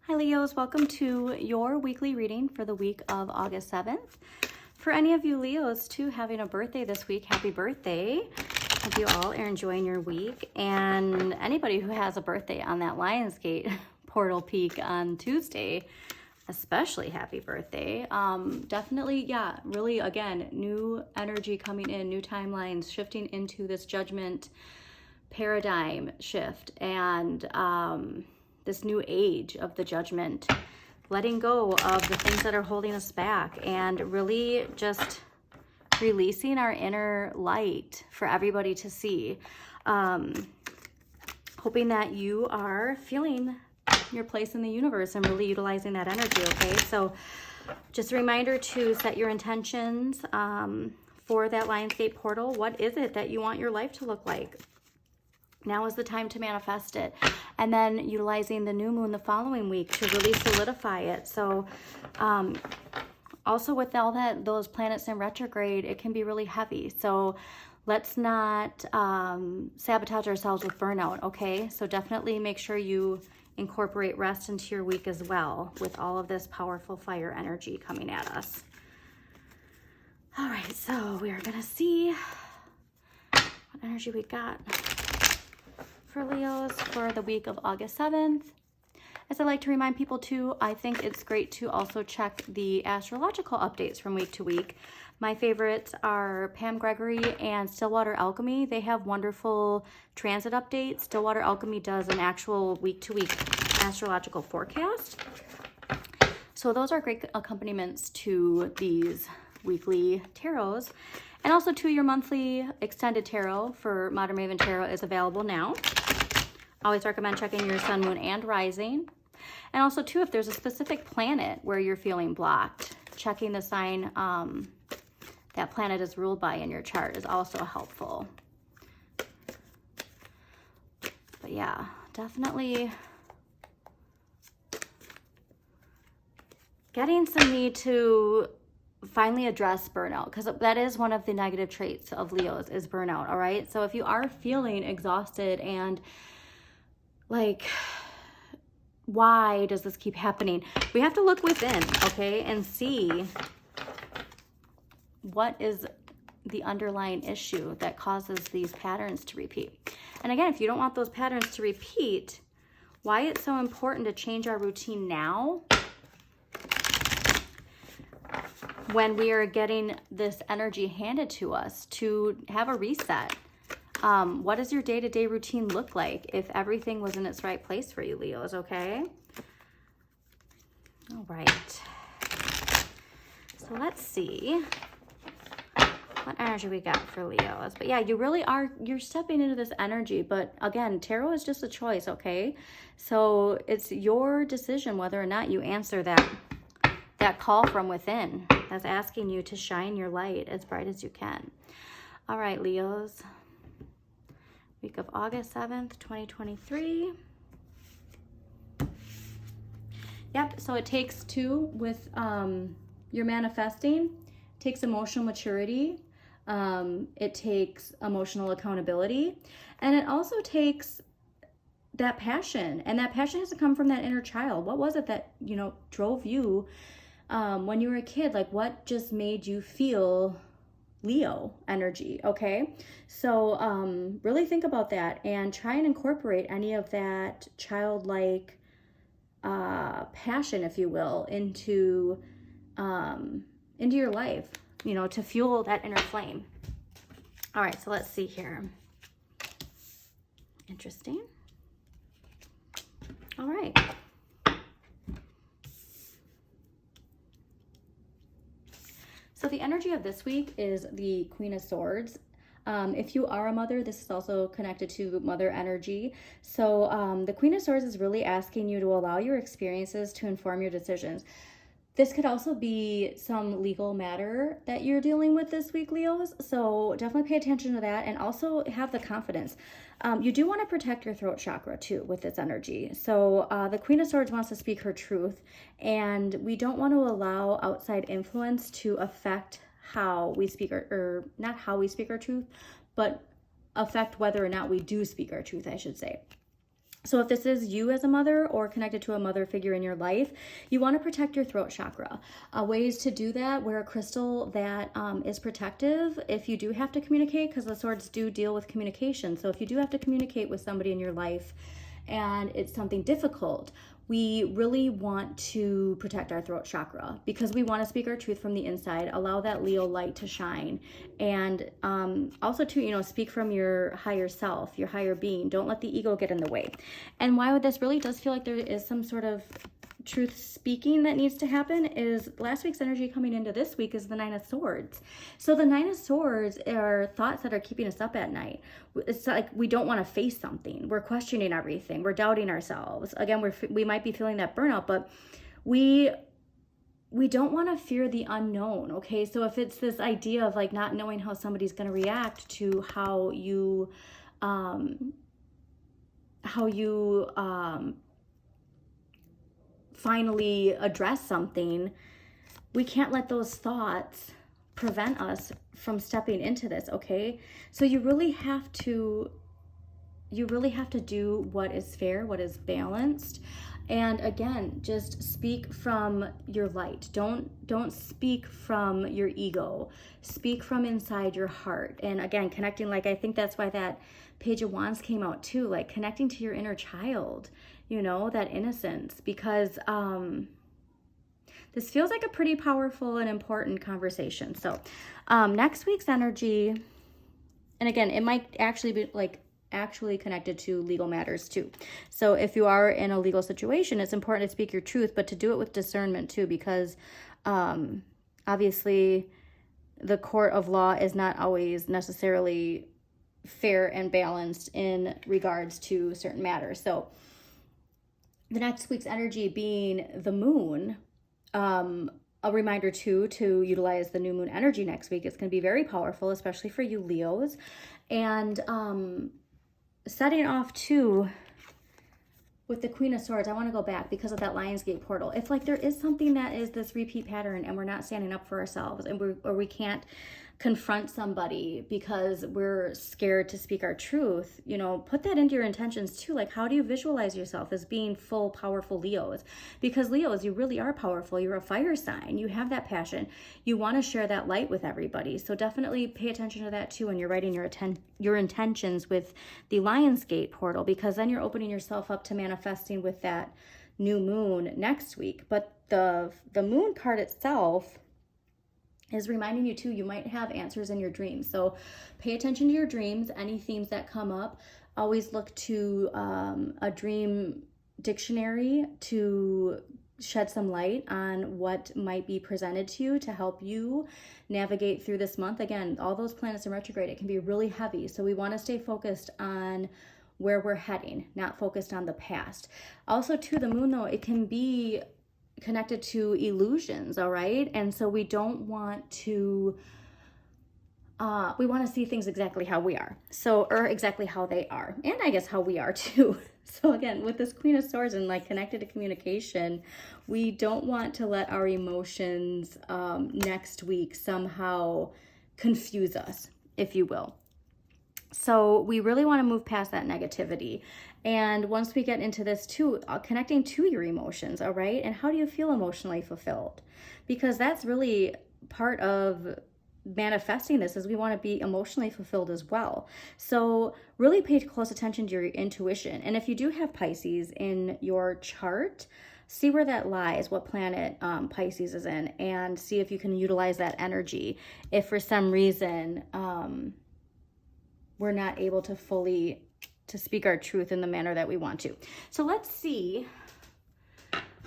Hi Leos, welcome to your weekly reading for the week of August 7th. For any of you Leos too having a birthday this week, happy birthday. Hope you all are enjoying your week. And anybody who has a birthday on that Lionsgate portal peak on Tuesday, especially happy birthday. Definitely, yeah, really again, new energy coming in, new timelines, shifting into this judgment paradigm shift and this new age of the judgment, letting go of the things that are holding us back and really just releasing our inner light for everybody to see. Hoping that you are feeling your place in the universe and really utilizing that energy, okay? So just a reminder to set your intentions for that Lionsgate portal. What is it that you want your life to look like? Now is the time to manifest it. And then utilizing the new moon the following week to really solidify it. So also with all those planets in retrograde, it can be really heavy. So let's not sabotage ourselves with burnout, okay? So definitely make sure you incorporate rest into your week as well with all of this powerful fire energy coming at us. All right, so we are gonna see what energy we got for Leos for the week of August 7th. As I like to remind people too, I think it's great to also check the astrological updates from week to week. My favorites are Pam Gregory and Stillwater Alchemy. They have wonderful transit updates. Stillwater Alchemy does an actual week-to-week astrological forecast. So those are great accompaniments to these weekly tarots. And also too, your monthly extended tarot for Modern Maven Tarot is available now. Always recommend checking your sun, moon, and rising. And also too, if there's a specific planet where you're feeling blocked, checking the sign that planet is ruled by in your chart is also helpful. But yeah, definitely getting some need to finally address burnout, because that is one of the negative traits of Leos is burnout. All right, so if you are feeling exhausted and like, why does this keep happening, we have to look within, okay, and see what is the underlying issue that causes these patterns to repeat. And again, if you don't want those patterns to repeat, why it's so important to change our routine now when we are getting this energy handed to us to have a reset. What does your day-to-day routine look like if everything was in its right place for you, Leos, okay? All right. So let's see what energy we got for Leos. But yeah, you really are, you're stepping into this energy. But again, tarot is just a choice, okay? So it's your decision whether or not you answer that call from within that's asking you to shine your light as bright as you can. All right, Leos. Week of August 7th, 2023. Yep, so it takes two with your manifesting. It takes emotional maturity. It takes emotional accountability. And it also takes that passion. And that passion has to come from that inner child. What was it that, you know, drove you when you were a kid? Like, what just made you feel Leo energy, okay? So really think about that and try and incorporate any of that childlike passion, if you will, into your life, you know, to fuel that inner flame. All right, so let's see here. Interesting. All right. So the energy of this week is the Queen of Swords. If you are a mother, this is also connected to mother energy. So the Queen of Swords is really asking you to allow your experiences to inform your decisions. This could also be some legal matter that you're dealing with this week, Leos. So definitely pay attention to that and also have the confidence. You do want to protect your throat chakra too with this energy. So the Queen of Swords wants to speak her truth, and we don't want to allow outside influence to affect how we speak, or not how we speak our truth, but affect whether or not we do speak our truth, I should say. So if this is you as a mother or connected to a mother figure in your life, you want to protect your throat chakra. Ways to do that: wear a crystal that is protective if you do have to communicate, because the swords do deal with communication. So if you do have to communicate with somebody in your life and it's something difficult, we really want to protect our throat chakra, because we want to speak our truth from the inside, allow that Leo light to shine. And also to, you know, speak from your higher self, your higher being. Don't let the ego get in the way. And why would this really does feel like there is some sort of truth speaking that needs to happen is last week's energy coming into this week is the Nine of Swords. So the Nine of Swords are thoughts that are keeping us up at night. It's like we don't want to face something. We're questioning everything. We're doubting ourselves. Again, we might be feeling that burnout, but we don't want to fear the unknown. Okay, so if it's this idea of like not knowing how somebody's going to react to how you finally address something, we can't let those thoughts prevent us from stepping into this. Okay, so you really have to do what is fair, what is balanced. And again, just speak from your light. Don't speak from your ego. Speak from inside your heart. And again, connecting, like I think that's why that Page of Wands came out too, like connecting to your inner child, you know, that innocence, because this feels like a pretty powerful and important conversation. So next week's energy, and again, it might actually be like actually connected to legal matters too. So if you are in a legal situation, it's important to speak your truth, but to do it with discernment too, because obviously the court of law is not always necessarily fair and balanced in regards to certain matters. So the next week's energy being the moon, a reminder too to utilize the new moon energy next week. It's going to be very powerful, especially for you Leos. And setting off too with the Queen of Swords, I want to go back because of that Lionsgate portal. If like there is something that is this repeat pattern and we're not standing up for ourselves, and we can't confront somebody because we're scared to speak our truth, you know, put that into your intentions too. Like, how do you visualize yourself as being full, powerful Leos? Because Leos, you really are powerful. You're a fire sign. You have that passion. You want to share that light with everybody. So definitely pay attention to that too when you're writing your intentions with the Lionsgate portal, because then you're opening yourself up to manifesting with that new moon next week. But the moon card itself is reminding you too, you might have answers in your dreams. So pay attention to your dreams, any themes that come up. Always look to a dream dictionary to shed some light on what might be presented to you to help you navigate through this month. Again, all those planets in retrograde, it can be really heavy. So we want to stay focused on where we're heading, not focused on the past. Also too, the moon though, it can be connected to illusions, all right? And so we don't want to, we want to see things exactly how we are. So, or exactly how they are. And I guess how we are too. So again, with this Queen of Swords and like connected to communication, we don't want to let our emotions next week somehow confuse us, if you will. So we really want to move past that negativity. And once we get into this too, connecting to your emotions, all right? And how do you feel emotionally fulfilled? Because that's really part of manifesting this, is we want to be emotionally fulfilled as well. So really pay close attention to your intuition. And if you do have Pisces in your chart, see where that lies, what planet Pisces is in, and see if you can utilize that energy. If for some reason we're not able to fully speak our truth in the manner that we want to. So let's see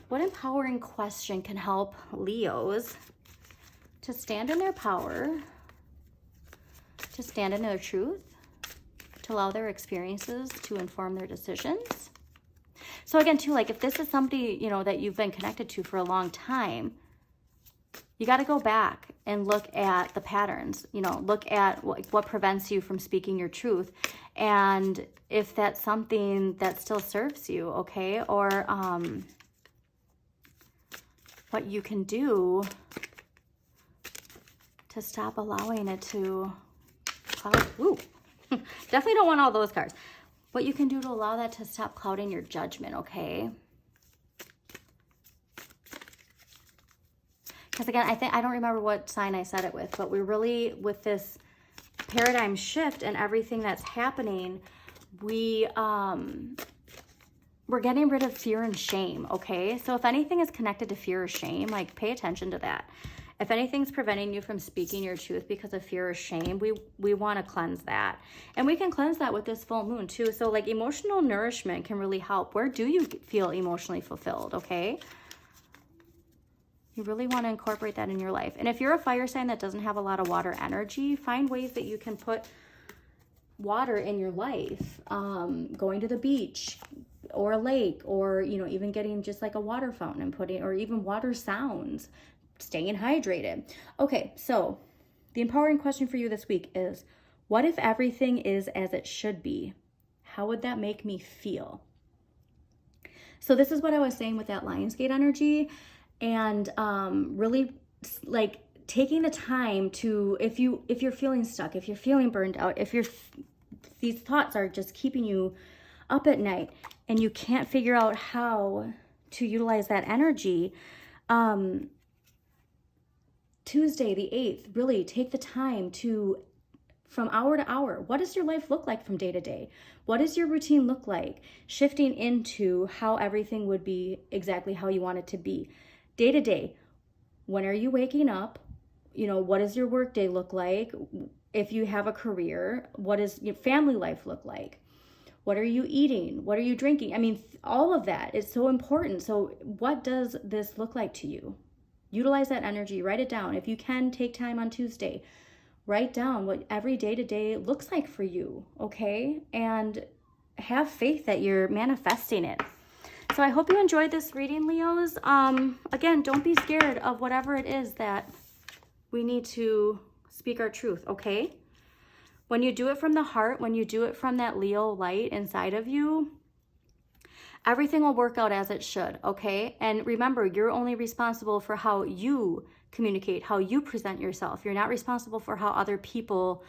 what empowering question can help Leos to stand in their power, to stand in their truth, to allow their experiences to inform their decisions. So again, too, like if this is somebody, you know, that you've been connected to for a long time, you got to go back and look at the patterns, you know, look at what prevents you from speaking your truth. And if that's something that still serves you, okay, or what you can do to stop allowing it to, ooh, definitely don't want all those cards. what you can do to allow that to stop clouding your judgment, okay? Because again, I don't remember what sign I said it with, but we're really, with this paradigm shift and everything that's happening, we're getting rid of fear and shame, okay? So if anything is connected to fear or shame, like pay attention to that. If anything's preventing you from speaking your truth because of fear or shame, we want to cleanse that. And we can cleanse that with this full moon too. So like emotional nourishment can really help. Where do you feel emotionally fulfilled, okay? You really want to incorporate that in your life. And if you're a fire sign that doesn't have a lot of water energy, find ways that you can put water in your life. Going to the beach or a lake, or, you know, even getting just like a water fountain and putting, or even water sounds, staying hydrated. Okay, so the empowering question for you this week is, what if everything is as it should be? How would that make me feel? So this is what I was saying with that Lionsgate energy. And really like taking the time to, if you're feeling stuck, if you're feeling burned out, if these thoughts are just keeping you up at night and you can't figure out how to utilize that energy, Tuesday the 8th, really take the time to, from hour to hour, what does your life look like from day to day? What does your routine look like? Shifting into how everything would be exactly how you want it to be. Day to day, when are you waking up? You know, what does your work day look like? If you have a career, what does your family life look like? What are you eating? What are you drinking? I mean, all of that is so important. So what does this look like to you? Utilize that energy, write it down. If you can, take time on Tuesday, write down what every day-to-day looks like for you, okay? And have faith that you're manifesting it. So I hope you enjoyed this reading, Leos. Again, don't be scared of whatever it is that we need to speak our truth, okay? When you do it from the heart, when you do it from that Leo light inside of you, everything will work out as it should, okay? And remember, you're only responsible for how you communicate, how you present yourself. You're not responsible for how other people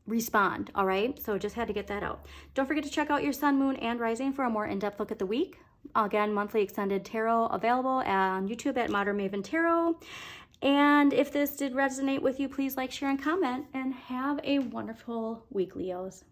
respond, all right? So just had to get that out. Don't forget to check out your sun, moon, and rising for a more in-depth look at the week. Again, monthly extended tarot available on YouTube at Modern Maven Tarot. And if this did resonate with you, please like, share, and comment, and have a wonderful week, Leos.